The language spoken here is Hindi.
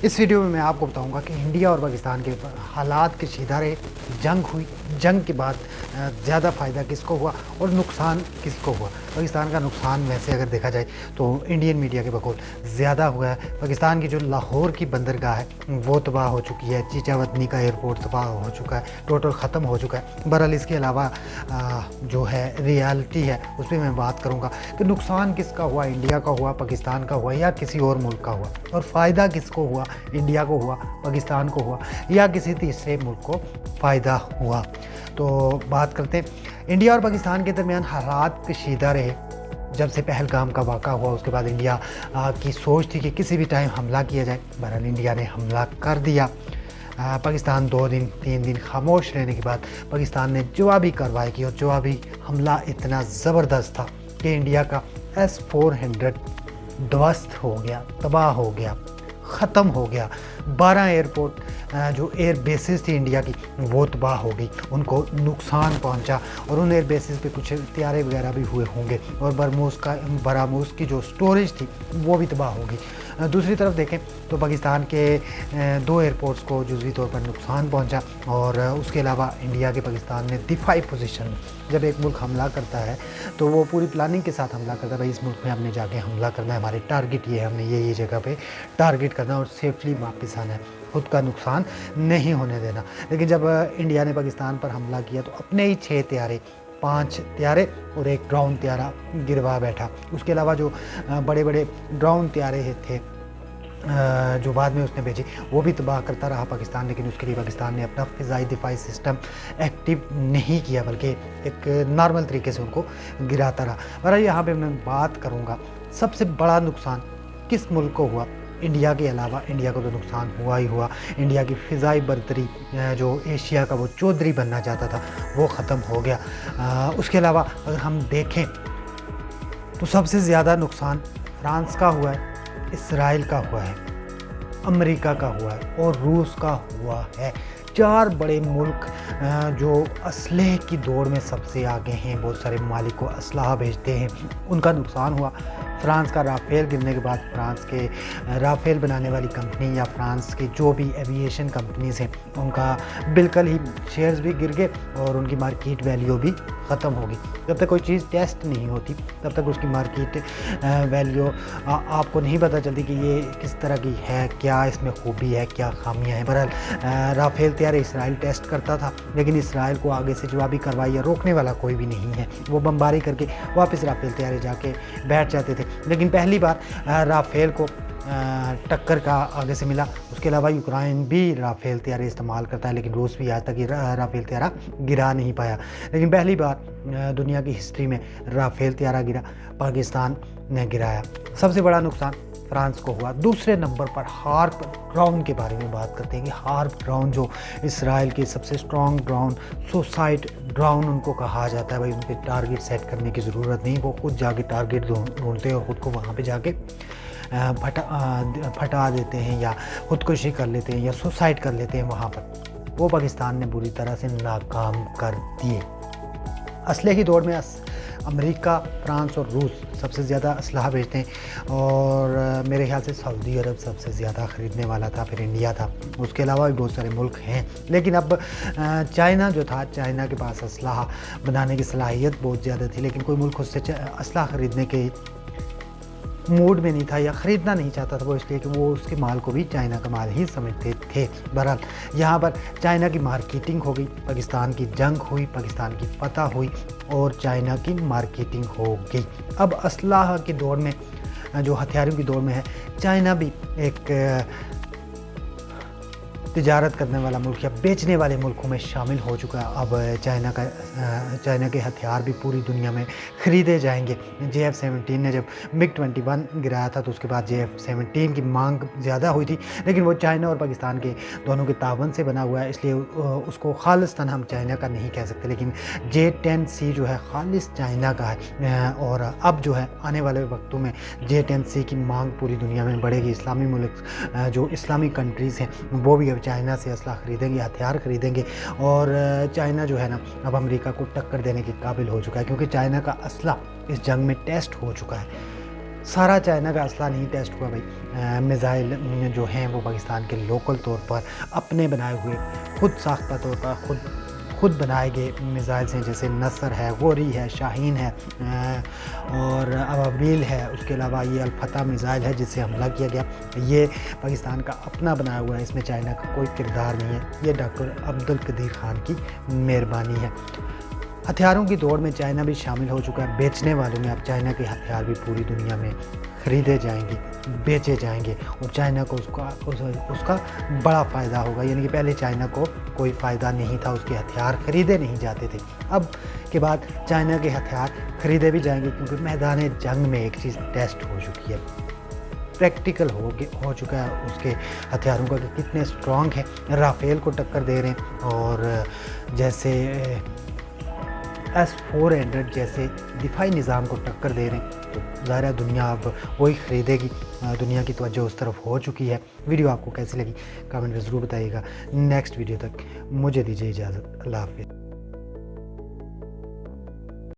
इस वीडियो में मैं आपको बताऊंगा कि इंडिया और पाकिस्तान के हालात कशीदा रहे, जंग हुई, जंग के बाद ज़्यादा फ़ायदा किसको हुआ और नुकसान किसको हुआ। पाकिस्तान का नुकसान वैसे अगर देखा जाए तो इंडियन मीडिया के बकौल ज़्यादा हुआ है। पाकिस्तान की जो लाहौर की बंदरगाह है वो तबाह हो चुकी है, चीचावतनी का एयरपोर्ट तबाह हो चुका है, टोटल ख़त्म हो चुका है। बहरहाल इसके अलावा जो है रियलिटी है उस पर मैं बात करूँगा कि नुकसान किसका हुआ, इंडिया का हुआ, पाकिस्तान का हुआ या किसी और मुल्क का हुआ, और फ़ायदा किसको हुआ, इंडिया को हुआ, पाकिस्तान को हुआ या किसी तीसरे मुल्क को फ़ायदा हुआ। तो बात करते हैं इंडिया और पाकिस्तान के दरमियान हालात कशीदा रहे। जब से पहलगाम का वाक़ा हुआ उसके बाद इंडिया की सोच थी कि किसी भी टाइम हमला किया जाए। बहरहाल इंडिया ने हमला कर दिया। पाकिस्तान 2 दिन 3 दिन खामोश रहने के बाद पाकिस्तान ने जवाबी कार्रवाई की और जवाबी हमला इतना ज़बरदस्त था कि इंडिया का S-400 ध्वस्त हो गया, तबाह हो गया, ख़त्म हो गया। 12 एयरपोर्ट जो एयर बेसिस थी इंडिया की वो तबाह हो गई, उनको नुकसान पहुंचा और उन एयर बेसिस पे कुछ त्यारे वगैरह भी हुए होंगे और बरामूस की जो स्टोरेज थी वो भी तबाह हो गई। दूसरी तरफ देखें तो पाकिस्तान के 2 एयरपोर्ट्स को जुज़वी तौर पर नुकसान पहुंचा और उसके अलावा इंडिया के पाकिस्तान ने दिफाई पोजीशन में, जब एक मुल्क हमला करता है तो वो पूरी प्लानिंग के साथ हमला करता है। भाई इस मुल्क में हमने जाके हमला करना है, हमारे टारगेट ये है, हमने ये जगह पे टारगेट करना और सेफली वापस आना है, खुद का नुकसान नहीं होने देना। लेकिन जब इंडिया ने पाकिस्तान पर हमला किया तो अपने ही 6 त्यारे, 5 त्यारे और एक ड्रोन त्यारा गिरवा बैठा। उसके अलावा जो बड़े बड़े ड्रोन त्यारे थे जो बाद में उसने भेजी वो भी तबाह करता रहा पाकिस्तान। लेकिन उसके लिए पाकिस्तान ने अपना फ़िज़ाई दिफाई सिस्टम एक्टिव नहीं किया बल्कि एक नॉर्मल तरीके से उनको गिराता रहा। और यहाँ पे मैं बात करूँगा सबसे बड़ा नुकसान किस मुल्क को हुआ। इंडिया के अलावा इंडिया को तो नुकसान हुआ ही हुआ। इंडिया की फ़िज़ाई बर्तरी, जो एशिया का वो चौधरी बनना चाहता था, वो ख़त्म हो गया। उसके अलावा अगर हम देखें तो सबसे ज़्यादा नुकसान फ्रांस का हुआ है, इसराइल का हुआ है, अमेरिका का हुआ है और रूस का हुआ है। 4 बड़े मुल्क जो असलहे की दौड़ में सबसे आगे हैं, बहुत सारे ममालिक को असलहा भेजते हैं, उनका नुकसान हुआ। फ्रांस का राफेल गिरने के बाद फ्रांस के राफेल बनाने वाली कंपनी या फ्रांस की जो भी एविएशन कंपनीज़ हैं उनका बिल्कुल ही शेयर्स भी गिर गए और उनकी मार्केट वैल्यू भी ख़त्म होगी। जब तक कोई चीज़ टेस्ट नहीं होती तब तक उसकी मार्केट वैल्यू आपको नहीं पता चलती कि ये किस तरह की है, क्या इसमें खूबी है, क्या खामियां हैं। बहरहाल राफेल तैयार इसराइल टेस्ट करता था लेकिन इसराइल को आगे से जवाबी कार्रवाई या रोकने वाला कोई भी नहीं है। वो बमबारी करके वापस राफेल तैयारे जाके बैठ जाते थे। लेकिन पहली बार राफेल को टक्कर का आगे से मिला। उसके अलावा यूक्रेन भी राफेल तैयारे इस्तेमाल करता है लेकिन रूस भी आज तक राफेल तैयारा गिरा नहीं पाया। लेकिन पहली बार दुनिया की हिस्ट्री में राफेल तैयारा गिरा, पाकिस्तान ने गिराया। सबसे बड़ा नुकसान फ्रांस को हुआ। दूसरे नंबर पर हार्प ड्रोन के बारे में बात करते हैं कि हार्प ड्रोन जो इसराइल के सबसे स्ट्रॉन्ग ड्रोन, सुसाइड ड्रोन उनको कहा जाता है। भाई उनके टारगेट सेट करने की ज़रूरत नहीं, वो खुद जाके टारगेट ढूंढते हैं और ख़ुद को वहाँ पे जाके फटा देते हैं या खुदकुशी कर लेते हैं या सुसाइड कर लेते हैं वहाँ पर। वो पाकिस्तान ने बुरी तरह से नाकाम कर दिए। असलहे की दौड़ में अमेरिका, फ्रांस और रूस सबसे ज़्यादा असलहा भेजते हैं और मेरे ख्याल से सऊदी अरब सबसे ज़्यादा ख़रीदने वाला था, फिर इंडिया था, उसके अलावा भी बहुत सारे मुल्क हैं। लेकिन अब चाइना जो था, चाइना के पास असलहा बनाने की सलाहियत बहुत ज़्यादा थी लेकिन कोई मुल्क उससे असलहा ख़रीदने के मूड में नहीं था या ख़रीदना नहीं चाहता था वो, इसलिए कि वो उसके माल को भी चाइना का माल ही समझते थे। बहरहाल यहाँ पर चाइना की मार्केटिंग हो गई, पाकिस्तान की जंग हुई, पाकिस्तान की फतह हुई और चाइना की मार्केटिंग हो गई। अब असलाह की दौर में, जो हथियारों की दौर में है, चाइना भी एक तिजारत करने वाला मुल्क या बेचने वाले मुल्कों में शामिल हो चुका है। अब चाइना के हथियार भी पूरी दुनिया में ख़रीदे जाएंगे। JF-17 ने जब MiG-21 गिराया था तो उसके बाद JF-17 की मांग ज़्यादा हुई थी लेकिन वो चाइना और पाकिस्तान के दोनों के तावन से बना हुआ है, इसलिए उसको खालिस्तान हम चाइना का नहीं कह सकते। लेकिन J-10C जो है खालिस चाइना का है और अब जो है आने वाले वक्तों में J-10C की मांग पूरी दुनिया में बढ़ेगी। इस्लामी मुल्क जो इस्लामी कंट्रीज़ हैं वो भी अब चाइना से असला ख़रीदेंगे, हथियार ख़रीदेंगे और चाइना जो है ना अब अमेरिका को टक्कर देने के काबिल हो चुका है क्योंकि चाइना का असला इस जंग में टेस्ट हो चुका है। सारा चाइना का असला नहीं टेस्ट हुआ भाई। मिज़ाइल जो हैं वो पाकिस्तान के लोकल तौर पर अपने बनाए हुए, खुद साख्ता तौर पर खुद बनाए गए मिज़ाइल्स हैं, जैसे नसर है, गोरी है, शाहीन है और अबाबील है। उसके अलावा ये अल-फतह मिज़ाइल है जिससे हमला किया गया, ये पाकिस्तान का अपना बनाया हुआ है, इसमें चाइना का कोई किरदार नहीं है। ये डॉक्टर अब्दुल कदीर ख़ान की मेहरबानी है। हथियारों की दौड़ में चाइना भी शामिल हो चुका है। बेचने वालों में अब चाइना के हथियार भी पूरी दुनिया में ख़रीदे जाएंगे, बेचे जाएंगे और चाइना को उसका बड़ा फ़ायदा होगा। यानी कि पहले चाइना को कोई फ़ायदा नहीं था, उसके हथियार ख़रीदे नहीं जाते थे। अब के बाद चाइना के हथियार ख़रीदे भी जाएंगे, क्योंकि मैदान जंग में एक चीज़ टेस्ट हो चुकी है, प्रैक्टिकल हो चुका है उसके हथियारों का कि कितने स्ट्रॉन्ग हैं। राफेल को टक्कर दे रहे हैं और जैसे S-400 जैसे दिफाई निज़ाम को टक्कर दे रहे हैं। तो ज़ाहिर है दुनिया अब वही ख़रीदेगी, दुनिया की तवज्जो उस तरफ हो चुकी है। वीडियो आपको कैसी लगी कमेंट में ज़रूर बताइएगा। नेक्स्ट वीडियो तक मुझे दीजिए इजाज़त। अल्लाह हाफ़िज़।